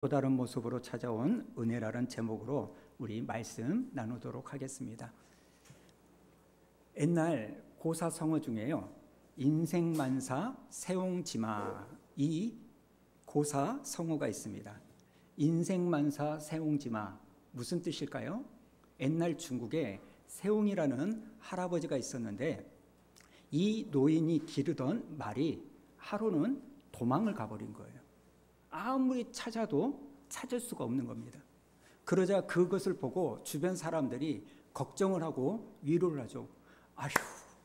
또 다른 모습으로 찾아온 은혜라는 제목으로 우리 말씀 나누도록 하겠습니다. 옛날 고사성어 중에요, 인생만사 세옹지마, 이 고사성어가 있습니다. 인생만사 세옹지마, 무슨 뜻일까요? 옛날 중국에 세옹이라는 할아버지가 있었는데 이 노인이 기르던 말이 하루는 도망을 가버린 거예요. 아무리 찾아도 찾을 수가 없는 겁니다. 그러자 그것을 보고 주변 사람들이 걱정을 하고 위로를 하죠. 아휴,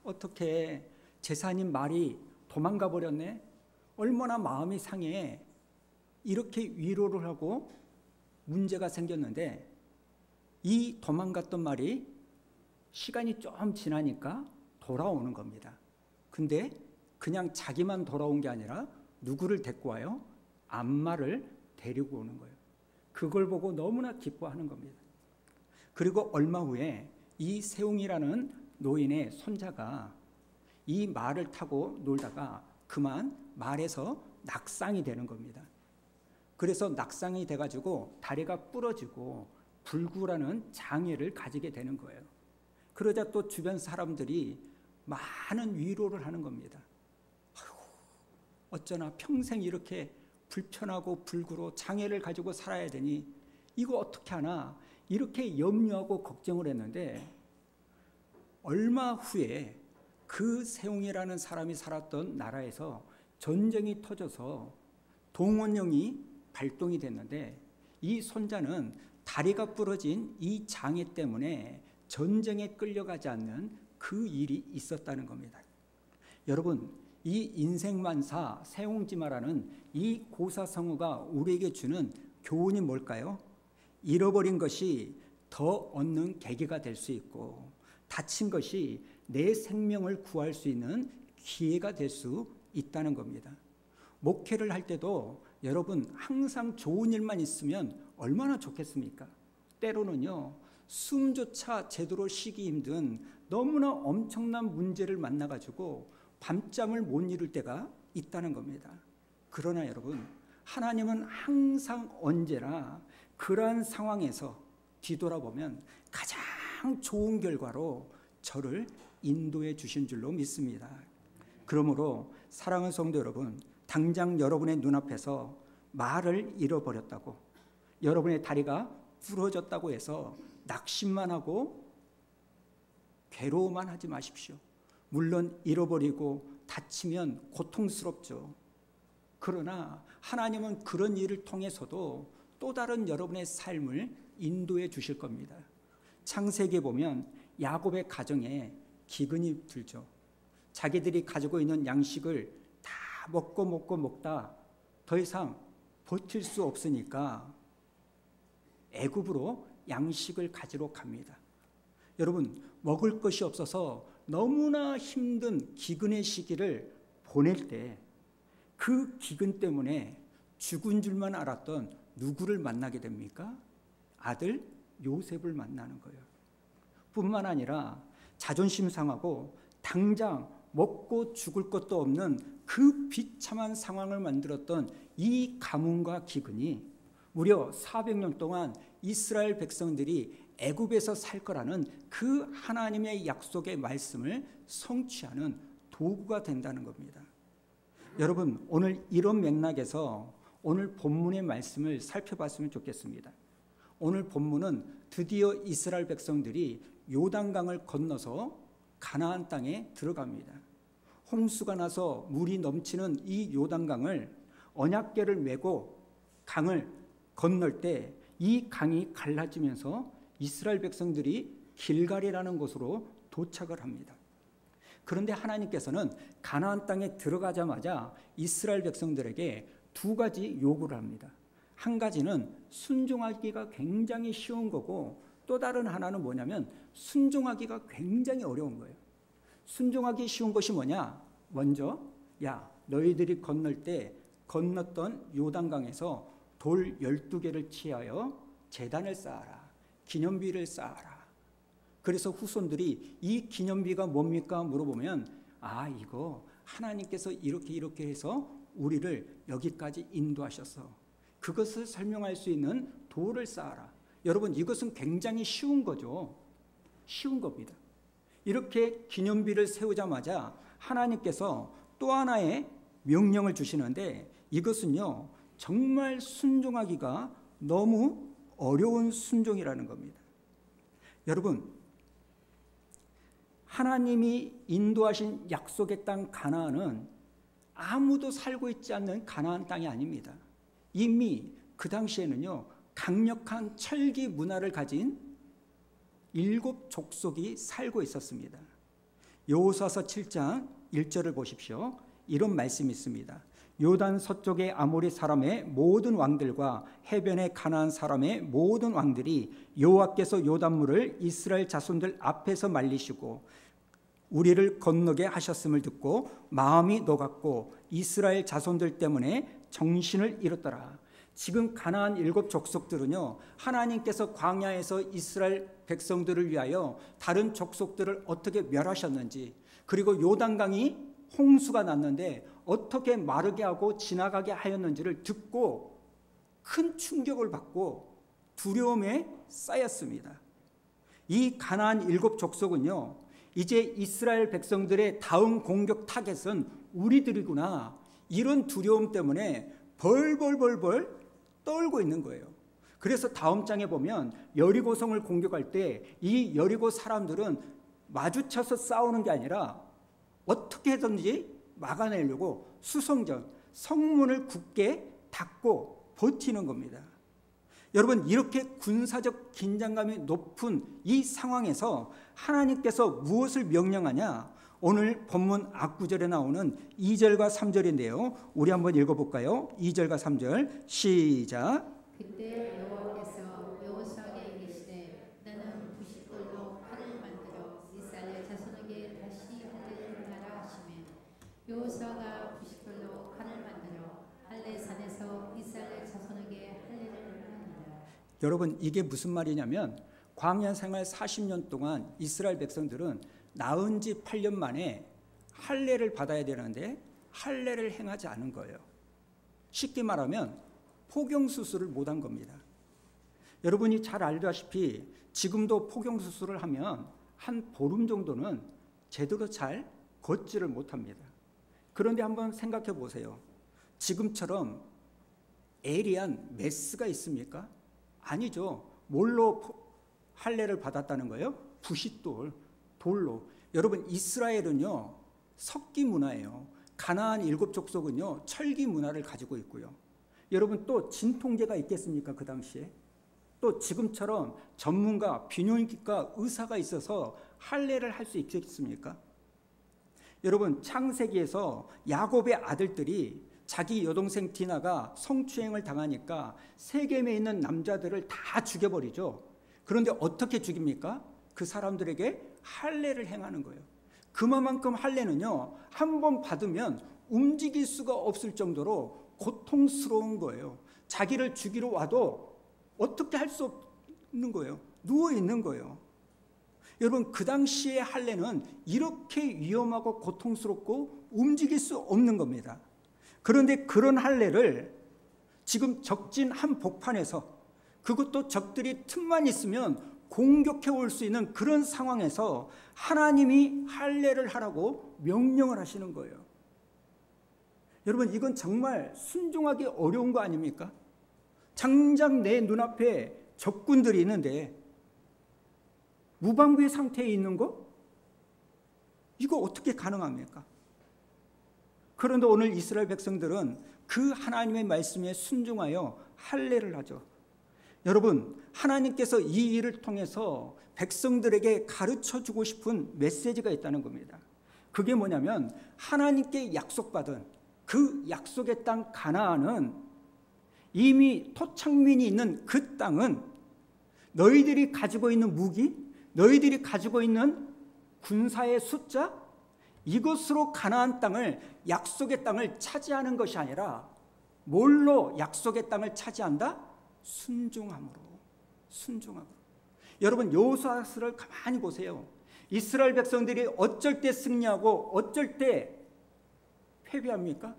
어떻게 제사님 말이 도망가 버렸네? 얼마나 마음이 상해. 이렇게 위로를 하고 문제가 생겼는데 이 도망갔던 말이 시간이 좀 지나니까 돌아오는 겁니다. 근데 그냥 자기만 돌아온 게 아니라 누구를 데리고 와요? 암마를 데리고 오는 거예요. 그걸 보고 너무나 기뻐하는 겁니다. 그리고 얼마 후에 이 세웅이라는 노인의 손자가 이 말을 타고 놀다가 그만 말에서 낙상이 되는 겁니다. 그래서 낙상이 돼가지고 다리가 부러지고 불구라는 장애를 가지게 되는 거예요. 그러자 또 주변 사람들이 많은 위로를 하는 겁니다. 아이고, 어쩌나 평생 이렇게 불편하고 불구로 장애를 가지고 살아야 되니 이거 어떻게 하나, 이렇게 염려하고 걱정을 했는데 얼마 후에 그 세웅이라는 사람이 살았던 나라에서 전쟁이 터져서 동원령이 발동이 됐는데 이 손자는 다리가 부러진 이 장애 때문에 전쟁에 끌려가지 않는 그 일이 있었다는 겁니다. 여러분, 이 인생만사 세옹지마라는 이 고사성어가 우리에게 주는 교훈이 뭘까요? 잃어버린 것이 더 얻는 계기가 될 수 있고 다친 것이 내 생명을 구할 수 있는 기회가 될 수 있다는 겁니다. 목회를 할 때도 여러분 항상 좋은 일만 있으면 얼마나 좋겠습니까? 때로는요, 숨조차 제대로 쉬기 힘든 너무나 엄청난 문제를 만나가지고 밤잠을 못 이룰 때가 있다는 겁니다. 그러나 여러분, 하나님은 항상 언제나 그러한 상황에서 뒤돌아보면 가장 좋은 결과로 저를 인도해 주신 줄로 믿습니다. 그러므로 사랑하는 성도 여러분, 당장 여러분의 눈앞에서 말을 잃어버렸다고, 여러분의 다리가 부러졌다고 해서 낙심만 하고 괴로워만 하지 마십시오. 물론 잃어버리고 다치면 고통스럽죠. 그러나 하나님은 그런 일을 통해서도 또 다른 여러분의 삶을 인도해 주실 겁니다. 창세기에 보면 야곱의 가정에 기근이 들죠. 자기들이 가지고 있는 양식을 다 먹다 더 이상 버틸 수 없으니까 애굽으로 양식을 가지러 갑니다. 여러분, 먹을 것이 없어서 너무나 힘든 기근의 시기를 보낼 때 그 기근 때문에 죽은 줄만 알았던 누구를 만나게 됩니까? 아들 요셉을 만나는 거예요. 뿐만 아니라 자존심 상하고 당장 먹고 죽을 것도 없는 그 비참한 상황을 만들었던 이 가뭄과 기근이 무려 400년 동안 이스라엘 백성들이 애굽에서 살 거라는 그 하나님의 약속의 말씀을 성취하는 도구가 된다는 겁니다. 여러분, 오늘 이런 맥락에서 오늘 본문의 말씀을 살펴봤으면 좋겠습니다. 오늘 본문은 드디어 이스라엘 백성들이 요단강을 건너서 가나안 땅에 들어갑니다. 홍수가 나서 물이 넘치는 이 요단강을 언약궤를 메고 강을 건널 때 이 강이 갈라지면서 이스라엘 백성들이 길갈이라는 곳으로 도착을 합니다. 그런데 하나님께서는 가나안 땅에 들어가자마자 이스라엘 백성들에게 두 가지 요구를 합니다. 한 가지는 순종하기가 굉장히 쉬운 거고, 또 다른 하나는 뭐냐면 순종하기가 굉장히 어려운 거예요. 순종하기 쉬운 것이 뭐냐? 먼저, 야, 너희들이 건널 때 건넜던 요단강에서 돌 12개를 취하여 제단을 쌓아라. 기념비를 쌓아라. 그래서 후손들이 이 기념비가 뭡니까? 물어보면 이거 하나님께서 이렇게 해서 우리를 여기까지 인도하셔서 그것을 설명할 수 있는 돌을 쌓아라. 여러분, 이것은 굉장히 쉬운 거죠. 쉬운 겁니다. 이렇게 기념비를 세우자마자 하나님께서 또 하나의 명령을 주시는데, 이것은요 정말 순종하기가 너무 어려운 순종이라는 겁니다. 여러분, 하나님이 인도하신 약속의 땅 가나안은 아무도 살고 있지 않는 가나안 땅이 아닙니다. 이미 그 당시에는요 강력한 철기 문화를 가진 7 족속이 살고 있었습니다. 여호수아서 7장 1절을 보십시오. 이런 말씀이 있습니다. 요단 서쪽의 아모리 사람의 모든 왕들과 해변의 가나안 사람의 모든 왕들이 여호와께서 요단물을 이스라엘 자손들 앞에서 말리시고 우리를 건너게 하셨음을 듣고 마음이 녹았고 이스라엘 자손들 때문에 정신을 잃었더라. 지금 가나안 7 족속들은요 하나님께서 광야에서 이스라엘 백성들을 위하여 다른 족속들을 어떻게 멸하셨는지, 그리고 요단강이 홍수가 났는데 어떻게 마르게 하고 지나가게 하였는지를 듣고 큰 충격을 받고 두려움에 쌓였습니다. 이 가나안 7 족속은요 이제 이스라엘 백성들의 다음 공격 타겟은 우리들이구나, 이런 두려움 때문에 벌벌 떨고 있는 거예요. 그래서 다음 장에 보면 여리고성을 공격할 때 이 여리고 사람들은 마주쳐서 싸우는 게 아니라 어떻게든지 막아내려고 수성전, 성문을 굳게 닫고 버티는 겁니다. 여러분, 이렇게 군사적 긴장감이 높은 이 상황에서 하나님께서 무엇을 명령하냐? 오늘 본문 앞구절에 나오는 2절과 3절인데요. 우리 한번 읽어볼까요? 2절과 3절 시작. 그때 여호와께서 여호수아에게 이르시되 너는 부싯돌로 칼을 만들어 이스라엘 자손에게 다시 할례를 하라 하시매 여호수아가 부싯돌로 칼을 만들어 할례산에서 이스라엘 자손에게 할례를 하니라. 여러분, 이게 무슨 말이냐면 광야 생활 40년 동안 이스라엘 백성들은 낳은 지 8년 만에 할례를 받아야 되는데 할례를 행하지 않은 거예요. 쉽게 말하면 포경수술을 못한 겁니다. 여러분이 잘 알다시피 지금도 포경수술을 하면 한 보름 정도는 제대로 잘 걷지를 못합니다. 그런데 한번 생각해 보세요. 지금처럼 에리한 메스가 있습니까? 아니죠. 뭘로 할례를 받았다는 거예요? 부싯돌, 돌로. 여러분, 이스라엘은요 석기 문화예요. 가나안 7 족속은요 철기 문화를 가지고 있고요. 여러분, 또 진통제가 있겠습니까? 그 당시에 또 지금처럼 전문가, 비뇨기과 의사가 있어서 할례를 할 수 있겠습니까? 여러분, 창세기에서 야곱의 아들들이 자기 여동생 디나가 성추행을 당하니까 세겜에 있는 남자들을 다 죽여버리죠. 그런데 어떻게 죽입니까? 그 사람들에게 할례를 행하는 거예요. 그만큼 할례는요 한 번 받으면 움직일 수가 없을 정도로 고통스러운 거예요. 자기를 죽이러 와도 어떻게 할 수 없는 거예요. 누워 있는 거예요. 여러분, 그 당시의 할례는 이렇게 위험하고 고통스럽고 움직일 수 없는 겁니다. 그런데 그런 할례를 지금 적진 한 복판에서, 그것도 적들이 틈만 있으면 공격해 올 수 있는 그런 상황에서 하나님이 할례를 하라고 명령을 하시는 거예요. 여러분, 이건 정말 순종하기 어려운 거 아닙니까? 당장 내 눈앞에 적군들이 있는데 무방비 상태에 있는 거? 이거 어떻게 가능합니까? 그런데 오늘 이스라엘 백성들은 그 하나님의 말씀에 순종하여 할례를 하죠. 여러분, 하나님께서 이 일을 통해서 백성들에게 가르쳐주고 싶은 메시지가 있다는 겁니다. 그게 뭐냐면 하나님께 약속받은 그 약속의 땅 가나안은 이미 토착민이 있는 그 땅은 너희들이 가지고 있는 무기, 너희들이 가지고 있는 군사의 숫자, 이것으로 가나안 땅을, 약속의 땅을 차지하는 것이 아니라 뭘로 약속의 땅을 차지한다? 순종함으로. 여러분, 여호수아서를 가만히 보세요. 이스라엘 백성들이 어쩔 때 승리하고 어쩔 때 패배합니까?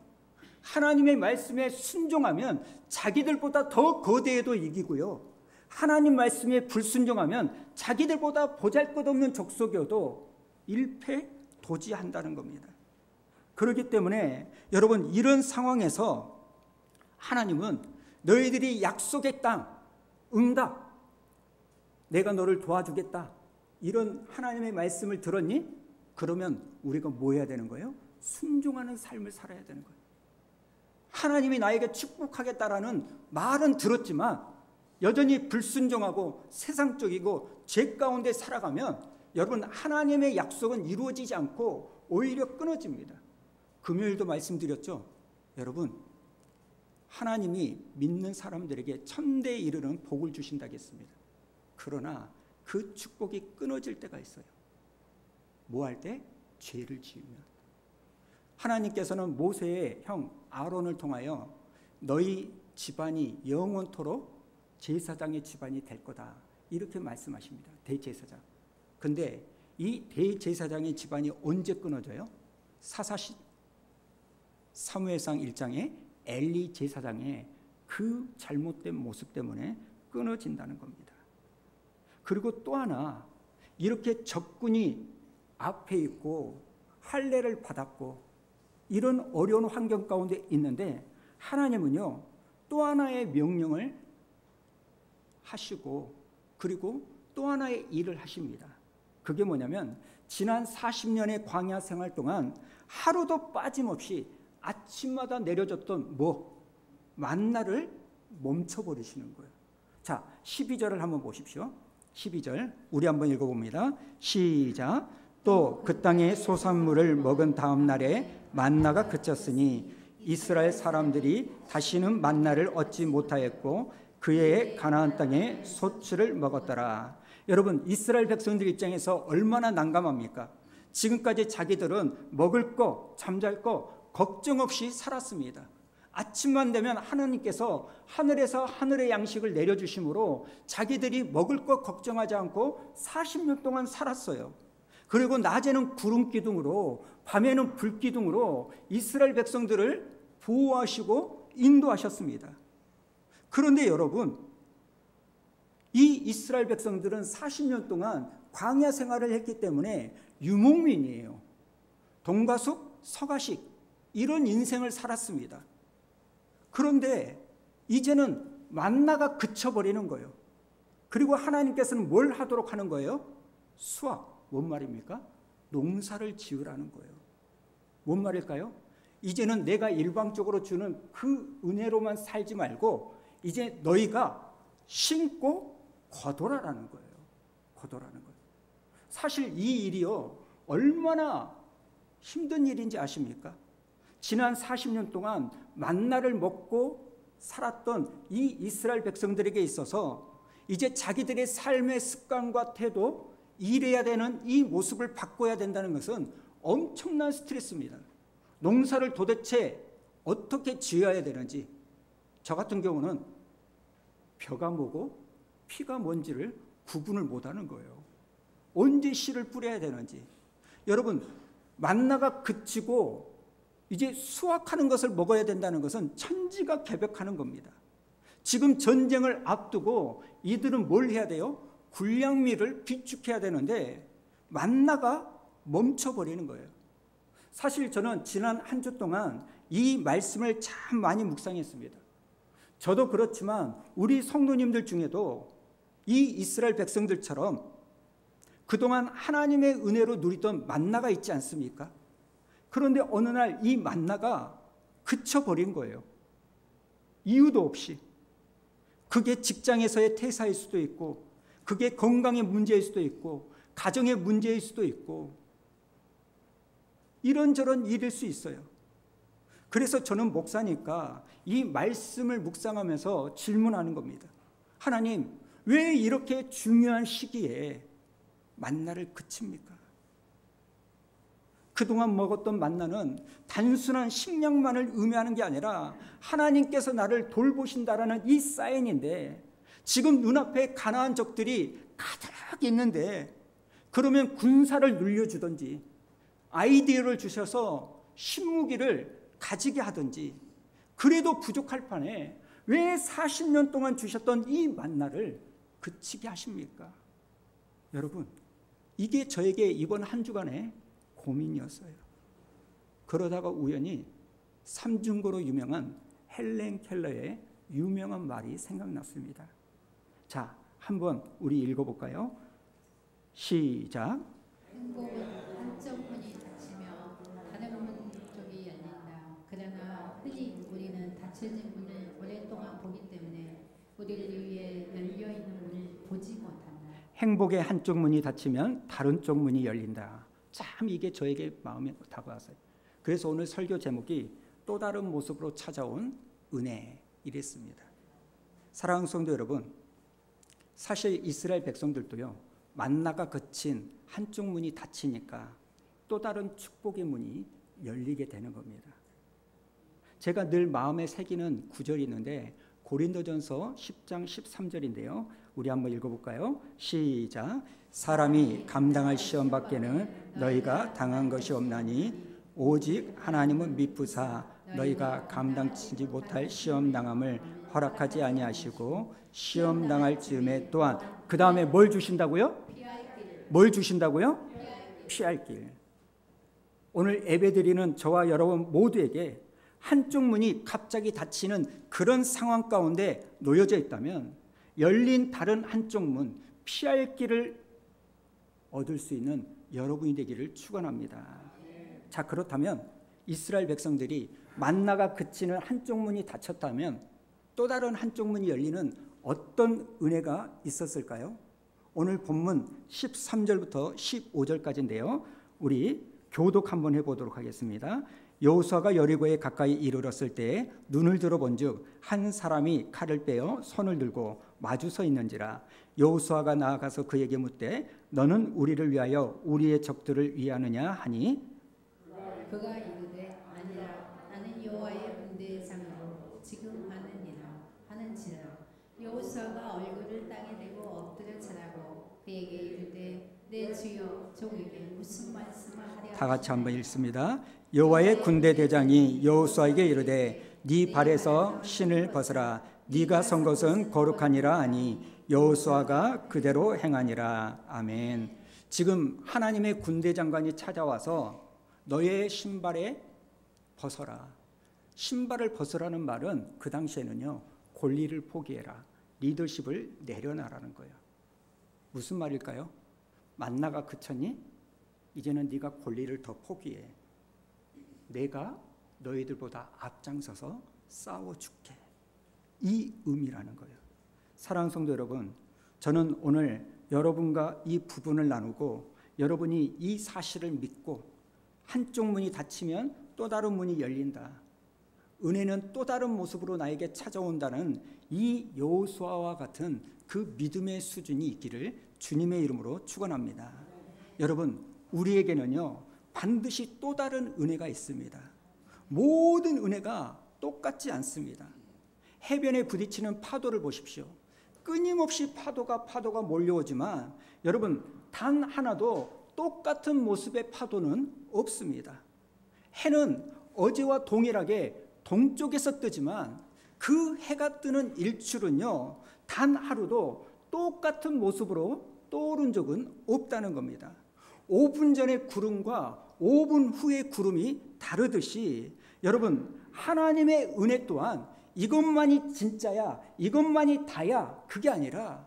하나님의 말씀에 순종하면 자기들보다 더 거대해도 이기고요, 하나님 말씀에 불순종하면 자기들보다 보잘것없는 족속이어도 일패도지한다는 겁니다. 그렇기 때문에 여러분, 이런 상황에서 하나님은 너희들이 약속의 땅, 응답, 내가 너를 도와주겠다, 이런 하나님의 말씀을 들었니? 그러면 우리가 뭐 해야 되는 거예요? 순종하는 삶을 살아야 되는 거예요. 하나님이 나에게 축복하겠다라는 말은 들었지만 여전히 불순종하고 세상적이고 죄 가운데 살아가면 여러분, 하나님의 약속은 이루어지지 않고 오히려 끊어집니다. 금요일도 말씀드렸죠. 여러분, 하나님이 믿는 사람들에게 천대에 이르는 복을 주신다고 했습니다. 그러나 그 축복이 끊어질 때가 있어요. 뭐 할 때? 죄를 지으면. 하나님께서는 모세의 형 아론을 통하여 너희 집안이 영원토록 제사장의 집안이 될 거다, 이렇게 말씀하십니다. 대제사장. 근데 이 대제사장의 집안이 언제 끊어져요? 사무엘상 1장에 엘리 제사장의 그 잘못된 모습 때문에 끊어진다는 겁니다. 그리고 또 하나, 이렇게 적군이 앞에 있고 할례를 받았고 이런 어려운 환경 가운데 있는데 하나님은요, 또 하나의 명령을 하시고 그리고 또 하나의 일을 하십니다. 그게 뭐냐면 지난 40년의 광야 생활 동안 하루도 빠짐없이 아침마다 내려졌던 만나를 멈춰버리시는 거예요. 자, 12절을 한번 보십시오. 12절 우리 한번 읽어봅니다. 시작. 또 그 땅의 소산물을 먹은 다음 날에 만나가 그쳤으니 이스라엘 사람들이 다시는 만나를 얻지 못하였고 그의 가나안 땅에 소출을 먹었더라. 여러분, 이스라엘 백성들 입장에서 얼마나 난감합니까? 지금까지 자기들은 먹을 거, 잠잘 거 걱정 없이 살았습니다. 아침만 되면 하나님께서 하늘에서 하늘의 양식을 내려주심으로 자기들이 먹을 거 걱정하지 않고 40년 동안 살았어요. 그리고 낮에는 구름 기둥으로, 밤에는 불 기둥으로 이스라엘 백성들을 보호하시고 인도하셨습니다. 그런데 여러분, 이 이스라엘 백성들은 40년 동안 광야 생활을 했기 때문에 유목민이에요. 동가숙, 서가식, 이런 인생을 살았습니다. 그런데 이제는 만나가 그쳐버리는 거예요. 그리고 하나님께서는 뭘 하도록 하는 거예요? 수확. 뭔 말입니까? 농사를 지으라는 거예요. 뭔 말일까요? 이제는 내가 일방적으로 주는 그 은혜로만 살지 말고 이제 너희가 심고 거둬라라는 거예요. 거둬라는 거예요. 사실 이 일이요, 얼마나 힘든 일인지 아십니까? 지난 40년 동안 만나를 먹고 살았던 이 이스라엘 백성들에게 있어서 이제 자기들의 삶의 습관과 태도, 일해야 되는 이 모습을 바꿔야 된다는 것은 엄청난 스트레스입니다. 농사를 도대체 어떻게 지어야 되는지, 저 같은 경우는 벼가 뭐고 피가 뭔지를 구분을 못하는 거예요. 언제 씨를 뿌려야 되는지. 여러분, 만나가 그치고 이제 수확하는 것을 먹어야 된다는 것은 천지가 개벽하는 겁니다. 지금 전쟁을 앞두고 이들은 뭘 해야 돼요? 군량미를 비축해야 되는데 만나가 멈춰버리는 거예요. 사실 저는 지난 한 주 동안 이 말씀을 참 많이 묵상했습니다. 저도 그렇지만 우리 성도님들 중에도 이 이스라엘 백성들처럼 그동안 하나님의 은혜로 누리던 만나가 있지 않습니까? 그런데 어느 날 이 만나가 그쳐버린 거예요. 이유도 없이. 그게 직장에서의 퇴사일 수도 있고, 그게 건강의 문제일 수도 있고, 가정의 문제일 수도 있고, 이런저런 일일 수 있어요. 그래서 저는 목사니까 이 말씀을 묵상하면서 질문하는 겁니다. 하나님, 왜 이렇게 중요한 시기에 만나를 그칩니까? 그동안 먹었던 만나는 단순한 식량만을 의미하는 게 아니라 하나님께서 나를 돌보신다라는 이 사인인데, 지금 눈앞에 가나안 적들이 가득 있는데 그러면 군사를 늘려주든지 아이디어를 주셔서 신무기를 가지게 하든지 그래도 부족할 판에 왜 40년 동안 주셨던 이 만나를 그치게 하십니까? 여러분, 이게 저에게 이번 한 주간의 고민이었어요. 그러다가 우연히 삼중고로 유명한 헬렌 켈러의 유명한 말이 생각났습니다. 자, 한번 우리 읽어볼까요? 시작. 행복은 한쪽 문이 닫히며 다른 문 쪽이 열린다. 그러나 흔히 우리는 닫혀진 문을 오랫동안 보기 때문에 우리를 위해 열려있는 문을 보지 못한다. 행복의 한쪽 문이 닫히면 다른 쪽 문이 열린다. 참 이게 저에게 마음에 다가왔어요. 그래서 오늘 설교 제목이 또 다른 모습으로 찾아온 은혜 이랬습니다. 사랑하는 성도 여러분, 사실 이스라엘 백성들도요, 만나가 그친 한쪽 문이 닫히니까 또 다른 축복의 문이 열리게 되는 겁니다. 제가 늘 마음에 새기는 구절이 있는데 고린도전서 10장 13절인데요. 우리 한번 읽어볼까요? 시작. 사람이 감당할 시험 밖에는 너희가 당한 것이 없나니 오직 하나님은 미쁘사 너희가 감당치 못할 시험 당함을 허락하지 아니하시고 시험 당할 즈음에 또한 그 다음에 뭘 주신다고요? 뭘 주신다고요? 피할 길. 오늘 예배드리는 저와 여러분 모두에게 한쪽 문이 갑자기 닫히는 그런 상황 가운데 놓여져 있다면 열린 다른 한쪽 문, 피할 길을 얻을 수 있는 여러분이 되기를 축원합니다. 자, 그렇다면 이스라엘 백성들이 만나가 그치는 한쪽 문이 닫혔다면 또 다른 한쪽 문이 열리는 어떤 은혜가 있었을까요? 오늘 본문 13절부터 15절까지인데요. 우리 교독 한번 해보도록 하겠습니다. 여호수아가 여리고에 가까이 이르렀을 때 눈을 들어본즉 한 사람이 칼을 빼어 손을 들고 마주 서 있는지라. 여호수아가 나아가서 그에게 묻되 너는 우리를 위하여 우리의 적들을 위하느냐 하니 그가 이르되 아니라 나는 여호와의 군대의 장로 지금 하는지라. 여호수아가 얼굴을 땅에 대고 엎드려 절하고 그에게 이르되 내 주여 종에게 무슨 말씀을 하랴. 다 같이 한번 읽습니다. 여호와의 군대 대장이 여호수아에게 이르되 네 발에서 신을 벗으라. 네가 선 것은 거룩하니라 하니 여호수아가 그대로 행하니라. 아멘. 지금 하나님의 군대 장관이 찾아와서 너의 신발에 벗어라. 신발을 벗으라는 말은 그 당시에는요, 권리를 포기해라, 리더십을 내려놔라는 거예요. 무슨 말일까요? 만나가 그쳤니? 이제는 네가 권리를 더 포기해. 내가 너희들보다 앞장서서 싸워줄게. 이 의미라는 거예요. 사랑하는 성도 여러분, 저는 오늘 여러분과 이 부분을 나누고 여러분이 이 사실을 믿고 한쪽 문이 닫히면 또 다른 문이 열린다. 은혜는 또 다른 모습으로 나에게 찾아온다는 이 여호수아와 같은 그 믿음의 수준이 있기를 주님의 이름으로 축원합니다. 여러분, 우리에게는요 반드시 또 다른 은혜가 있습니다. 모든 은혜가 똑같지 않습니다. 해변에 부딪히는 파도를 보십시오. 끊임없이 파도가 몰려오지만 여러분, 단 하나도 똑같은 모습의 파도는 없습니다. 해는 어제와 동일하게 동쪽에서 뜨지만 그 해가 뜨는 일출은요 단 하루도 똑같은 모습으로 떠오른 적은 없다는 겁니다. 5분 전의 구름과 5분 후의 구름이 다르듯이 여러분, 하나님의 은혜 또한 이것만이 진짜야, 이것만이 다야, 그게 아니라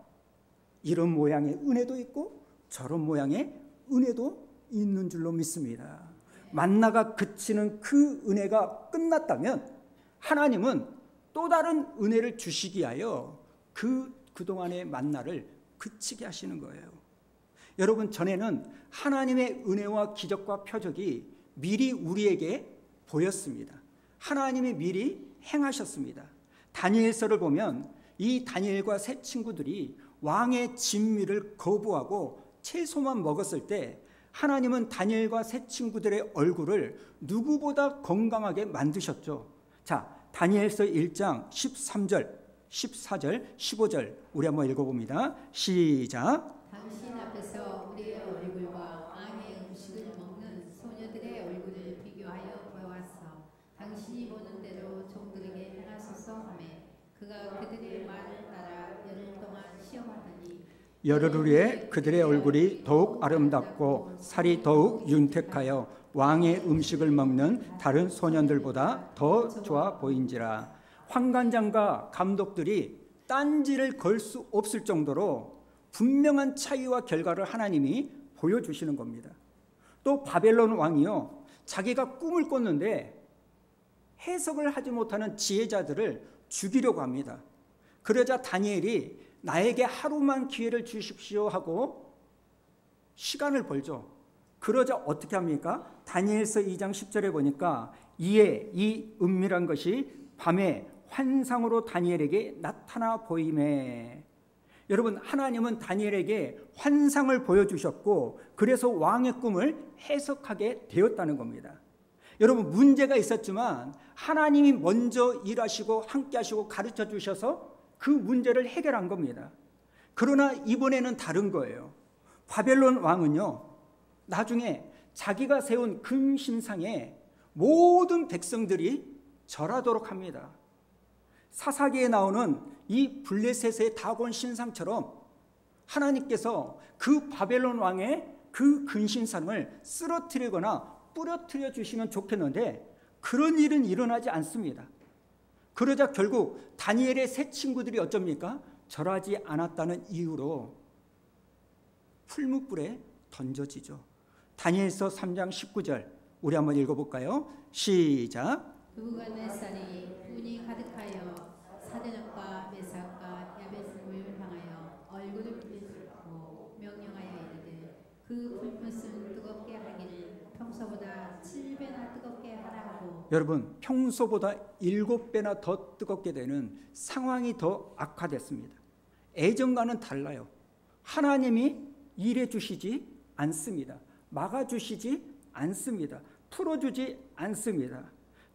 이런 모양의 은혜도 있고 저런 모양의 은혜도 있는 줄로 믿습니다. 만나가 그치는 그 은혜가 끝났다면 하나님은 또 다른 은혜를 주시기 위하여 그동안의 만나를 그치게 하시는 거예요. 여러분, 전에는 하나님의 은혜와 기적과 표적이 미리 우리에게 보였습니다. 하나님이 미리 행하셨습니다. 다니엘서를 보면 이 다니엘과 세 친구들이 왕의 진미를 거부하고 채소만 먹었을 때 하나님은 다니엘과 세 친구들의 얼굴을 누구보다 건강하게 만드셨죠. 자, 다니엘서 1장 13절, 14절, 15절 우리 한번 읽어봅니다. 시작. 당신 앞에서 우리의 얼굴과 왕의 음식을 먹는 소녀들의 얼굴을 비교하여 보았어. 당신이 보는 대로 종들에게 열흘 후에 그들의 얼굴이 더욱 아름답고 살이 더욱 윤택하여 왕의 음식을 먹는 다른 소년들보다 더 좋아 보인지라. 환관장과 감독들이 딴지를 걸 수 없을 정도로 분명한 차이와 결과를 하나님이 보여주시는 겁니다. 또 바벨론 왕이요, 자기가 꿈을 꿨는데 해석을 하지 못하는 지혜자들을 죽이려고 합니다. 그러자 다니엘이 나에게 하루만 기회를 주십시오 하고 시간을 벌죠. 그러자 어떻게 합니까? 다니엘서 2장 10절에 보니까 이에 이 은밀한 것이 밤에 환상으로 다니엘에게 나타나 보이매. 여러분, 하나님은 다니엘에게 환상을 보여주셨고 그래서 왕의 꿈을 해석하게 되었다는 겁니다. 여러분, 문제가 있었지만 하나님이 먼저 일하시고 함께 하시고 가르쳐 주셔서 그 문제를 해결한 겁니다. 그러나 이번에는 다른 거예요. 바벨론 왕은요, 나중에 자기가 세운 금신상에 모든 백성들이 절하도록 합니다. 사사기에 나오는 이 블레셋의 다곤 신상처럼 하나님께서 그 바벨론 왕의 그 근신상을 쓰러뜨리거나 뿌려뜨려 주시면 좋겠는데 그런 일은 일어나지 않습니다. 그러자 결국 다니엘의 세 친구들이 어쩝니까? 절하지 않았다는 이유로 풀무불에 던져지죠. 다니엘서 3장 19절 우리 한번 읽어볼까요? 시작. 느부갓네살이 분이 가득하여 사드락과 메삭과 야벳을 향하여 얼굴을 부르고 명령하여 이르되 그 불못을 뜨겁게 하기를 평소보다 7배나 뜨겁게 하라 하고. 여러분, 평소보다 7배나 더 뜨겁게 되는 상황이 더 악화됐습니다. 예전과는 달라요. 하나님이 일해 주시지 않습니다. 막아주시지 않습니다. 풀어주지 않습니다.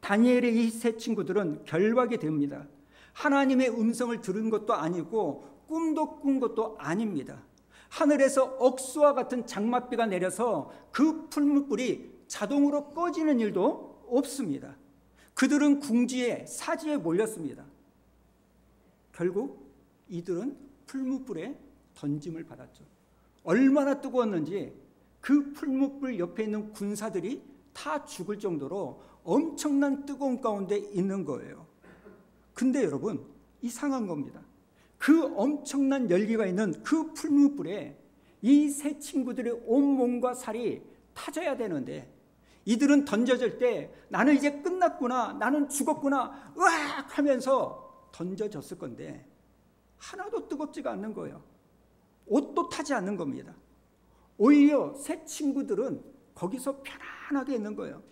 다니엘의 이 세 친구들은 결박이 됩니다. 하나님의 음성을 들은 것도 아니고 꿈도 꾼 것도 아닙니다. 하늘에서 억수와 같은 장맛비가 내려서 그 풀무불이 자동으로 꺼지는 일도 없습니다. 그들은 궁지에 사지에 몰렸습니다. 결국 이들은 풀무불에 던짐을 받았죠. 얼마나 뜨거웠는지 그 풀무불 옆에 있는 군사들이 다 죽을 정도로 엄청난 뜨거운 가운데 있는 거예요. 근데 여러분, 이상한 겁니다. 그 엄청난 열기가 있는 그 풀무불에 이 세 친구들의 온몸과 살이 타져야 되는데 이들은 던져질 때 나는 이제 끝났구나, 나는 죽었구나 으악 하면서 던져졌을 건데 하나도 뜨겁지가 않는 거예요. 옷도 타지 않는 겁니다. 오히려 세 친구들은 거기서 편안하게 있는 거예요.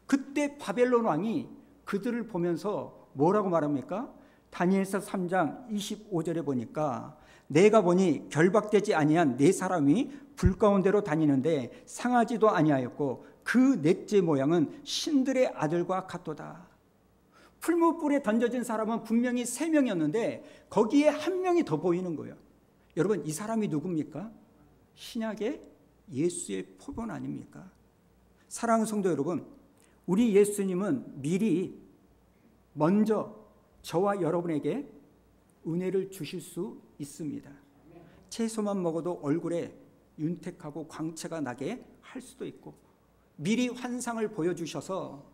그때 바벨론 왕이 그들을 보면서 뭐라고 말합니까? 다니엘서 3장 25절에 보니까 내가 보니 결박되지 아니한 네 사람이 불 가운데로 다니는데 상하지도 아니하였고 그 넷째 모양은 신들의 아들과 같도다. 풀무불에 던져진 사람은 분명히 3명이었는데 거기에 1명이 더 보이는 거예요. 여러분, 이 사람이 누굽니까? 신약의 예수의 표본 아닙니까? 사랑하는 성도 여러분, 우리 예수님은 미리 먼저 저와 여러분에게 은혜를 주실 수 있습니다. 채소만 먹어도 얼굴에 윤택하고 광채가 나게 할 수도 있고 미리 환상을 보여주셔서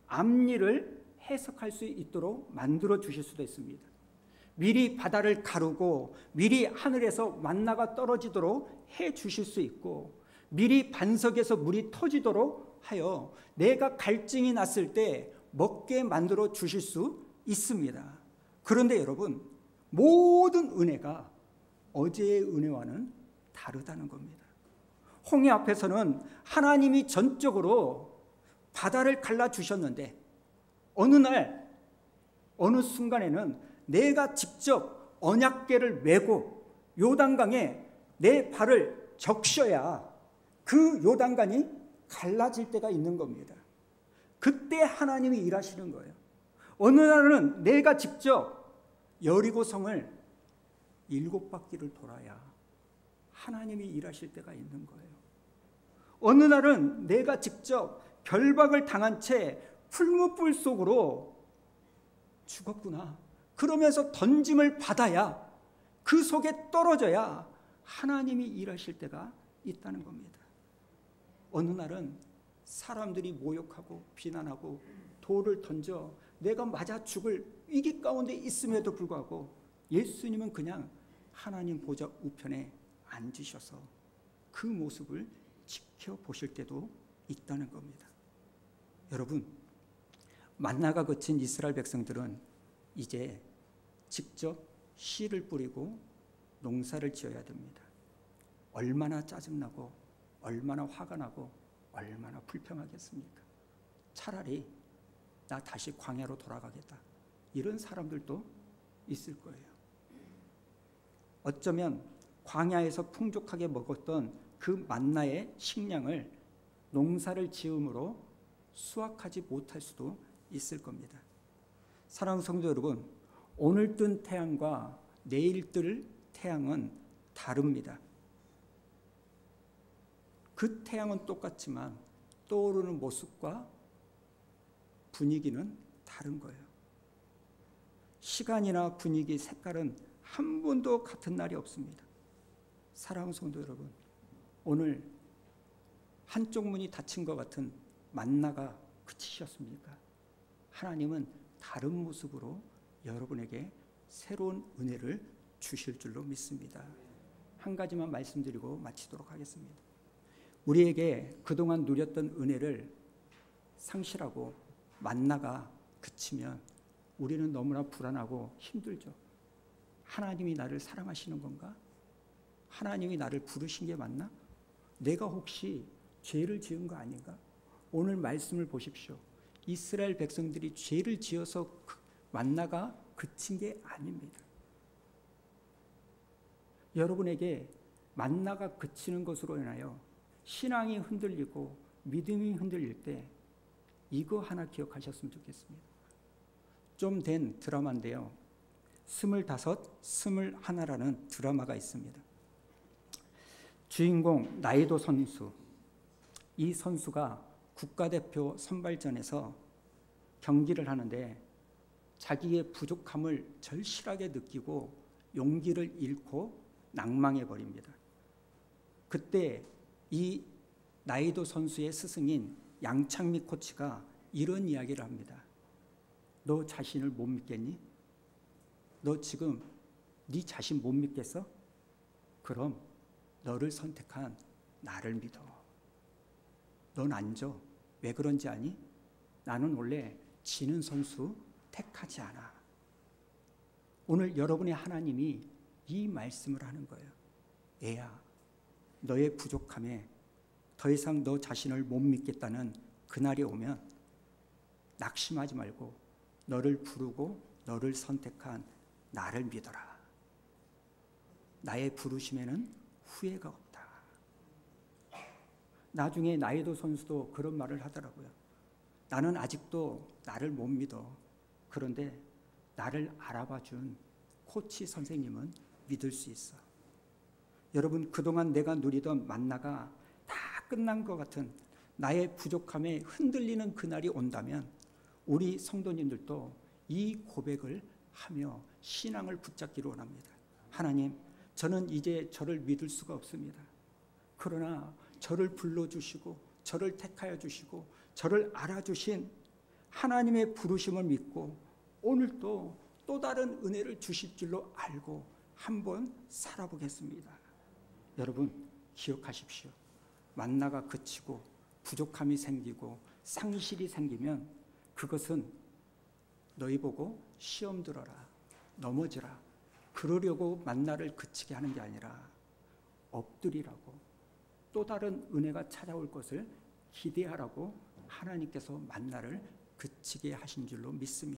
앞일을 해석할 수 있도록 만들어 주실 수도 있습니다. 미리 바다를 가르고 미리 하늘에서 만나가 떨어지도록 해 주실 수 있고 미리 반석에서 물이 터지도록 하여 내가 갈증이 났을 때 먹게 만들어 주실 수 있습니다. 그런데 여러분, 모든 은혜가 어제의 은혜와는 다르다는 겁니다. 홍해 앞에서는 하나님이 전적으로 바다를 갈라주셨는데 어느 날 어느 순간에는 내가 직접 언약궤를 메고 요단강에 내 발을 적셔야 그 요단강이 갈라질 때가 있는 겁니다. 그때 하나님이 일하시는 거예요. 어느 날은 내가 직접 여리고성을 7바퀴를 돌아야 하나님이 일하실 때가 있는 거예요. 어느 날은 내가 직접 결박을 당한 채 풀무불 속으로 죽었구나 그러면서 던짐을 받아야 그 속에 떨어져야 하나님이 일하실 때가 있다는 겁니다. 어느 날은 사람들이 모욕하고 비난하고 돌을 던져 내가 맞아 죽을 위기 가운데 있음에도 불구하고 예수님은 그냥 하나님 보좌 우편에 앉으셔서 그 모습을 지켜보실 때도 있다는 겁니다. 여러분, 만나가 그친 이스라엘 백성들은 이제 직접 씨를 뿌리고 농사를 지어야 됩니다. 얼마나 짜증나고 얼마나 화가 나고 얼마나 불평하겠습니까? 차라리 나 다시 광야로 돌아가겠다. 이런 사람들도 있을 거예요. 어쩌면 광야에서 풍족하게 먹었던 그 만나의 식량을 농사를 지음으로 수확하지 못할 수도 있을 겁니다. 사랑하는 성도 여러분, 오늘 뜬 태양과 내일 뜰 태양은 다릅니다. 그 태양은 똑같지만 떠오르는 모습과 분위기는 다른 거예요. 시간이나 분위기, 색깔은 한 번도 같은 날이 없습니다. 사랑하는 성도 여러분, 오늘 한쪽 문이 닫힌 것 같은 만나가 그치셨습니까? 하나님은 다른 모습으로 여러분에게 새로운 은혜를 주실 줄로 믿습니다. 한 가지만 말씀드리고 마치도록 하겠습니다. 우리에게 그동안 누렸던 은혜를 상실하고 만나가 그치면 우리는 너무나 불안하고 힘들죠. 하나님이 나를 사랑하시는 건가? 하나님이 나를 부르신 게 맞나? 내가 혹시 죄를 지은 거 아닌가? 오늘 말씀을 보십시오. 이스라엘 백성들이 죄를 지어서 만나가 그친 게 아닙니다. 여러분에게 만나가 그치는 것으로 인하여 신앙이 흔들리고 믿음이 흔들릴 때 이거 하나 기억하셨으면 좋겠습니다. 좀 된 드라마인데요. 25, 21라는 드라마가 있습니다. 주인공 나이도 선수, 이 선수가 국가대표 선발전에서 경기를 하는데 자기의 부족함을 절실하게 느끼고 용기를 잃고 낭망해 버립니다. 그때 이 나이도 선수의 스승인 양창미 코치가 이런 이야기를 합니다. 너 자신을 못 믿겠니? 너 지금 네 자신 못 믿겠어? 그럼 너를 선택한 나를 믿어. 넌 안 져. 왜 그런지 아니? 나는 원래 지는 선수 택하지 않아. 오늘 여러분의 하나님이 이 말씀을 하는 거예요. 애야, 너의 부족함에 더 이상 너 자신을 못 믿겠다는 그날이 오면 낙심하지 말고 너를 부르고 너를 선택한 나를 믿어라. 나의 부르심에는 후회가 없다. 나중에 나이도 선수도 그런 말을 하더라고요. 나는 아직도 나를 못 믿어. 그런데 나를 알아봐준 코치 선생님은 믿을 수 있어. 여러분, 그동안 내가 누리던 만나가 다 끝난 것 같은 나의 부족함에 흔들리는 그날이 온다면 우리 성도님들도 이 고백을 하며 신앙을 붙잡기를 원합니다. 하나님, 저는 이제 저를 믿을 수가 없습니다. 그러나 저를 불러주시고 저를 택하여 주시고 저를 알아주신 하나님의 부르심을 믿고 오늘도 또 다른 은혜를 주실 줄로 알고 한번 살아보겠습니다. 여러분, 기억하십시오. 만나가 그치고 부족함이 생기고 상실이 생기면 그것은 너희 보고 시험 들어라, 넘어지라, 그러려고 만나를 그치게 하는 게 아니라 엎드리라고 또 다른 은혜가 찾아올 것을 기대하라고 하나님께서 만나를 그치게 하신 줄로 믿습니다.